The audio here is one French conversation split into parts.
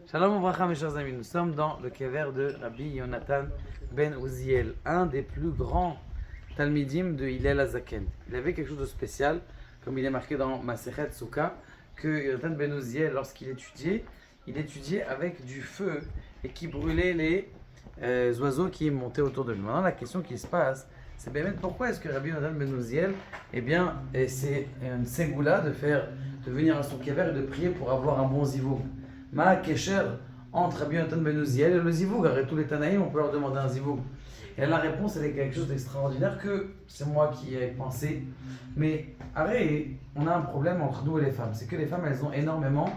Shalom Ouvracha, mes chers amis, nous sommes dans le kever de Rabbi Yonatan ben Uziel, un des plus grands talmidim de Hillel Hazaken. Il avait quelque chose de spécial, comme il est marqué dans Masechet Souka, que Yonatan ben Uziel, lorsqu'il étudiait, il étudiait avec du feu et qui brûlait les oiseaux qui montaient autour de lui. Maintenant, la question qui se passe, c'est bien pourquoi est-ce que Rabbi Yonatan ben Uziel, eh bien, c'est une ségoula de venir à son kever et de prier pour avoir un bon zivoug. Ma Kesher entre Rabbi Yonatan ben Uziel et le zivoug. Arrête tous les Tanaïm, on peut leur demander un zivoug. Et la réponse, elle est quelque chose d'extraordinaire que c'est moi qui ai pensé. Mais arrête, on a un problème entre nous et les femmes. C'est que les femmes, elles ont énormément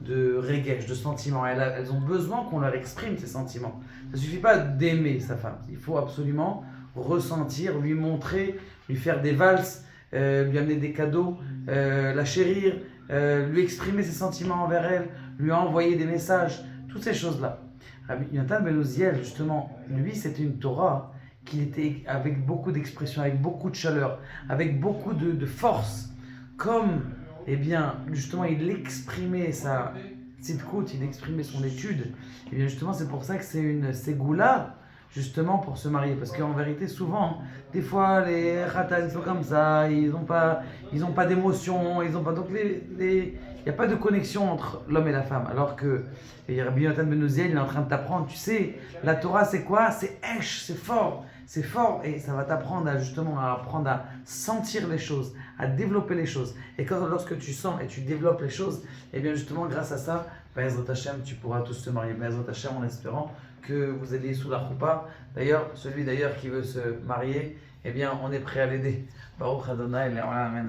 de regesh, de sentiments. Elles ont besoin qu'on leur exprime ces sentiments. Ça ne suffit pas d'aimer sa femme. Il faut absolument ressentir, lui montrer, lui faire des valses, lui amener des cadeaux, la chérir, lui exprimer ses sentiments envers elle, lui envoyer des messages, toutes ces choses-là. Rabbi Yonatan ben Uziel, justement, lui, c'était une Torah qui était avec beaucoup d'expression, avec beaucoup de chaleur, avec beaucoup de force. Comme, eh bien, justement, il exprimait sa tzidkut, il exprimait son étude. Et bien, justement, c'est pour ça que c'est une ségoula, justement, pour se marier. Parce qu'en vérité, souvent, des fois, les khatan sont comme ça, ils n'ont pas d'émotion, ils ont pas... Donc, il n'y a pas de connexion entre l'homme et la femme. Alors que Rabbi Yonatan ben Uziel, il est en train de t'apprendre, tu sais, la Torah c'est quoi? C'est esh, c'est fort, et ça va t'apprendre à justement à apprendre à sentir les choses, à développer les choses. Et lorsque tu sens et tu développes les choses, et bien justement grâce à ça, Be'ezrat Hashem, tu pourras tous te marier. Be'ezrat Hashem, en espérant que vous alliez sous la choupa. D'ailleurs, celui d'ailleurs qui veut se marier, eh bien on est prêt à l'aider. Baruch Adonai, Amen.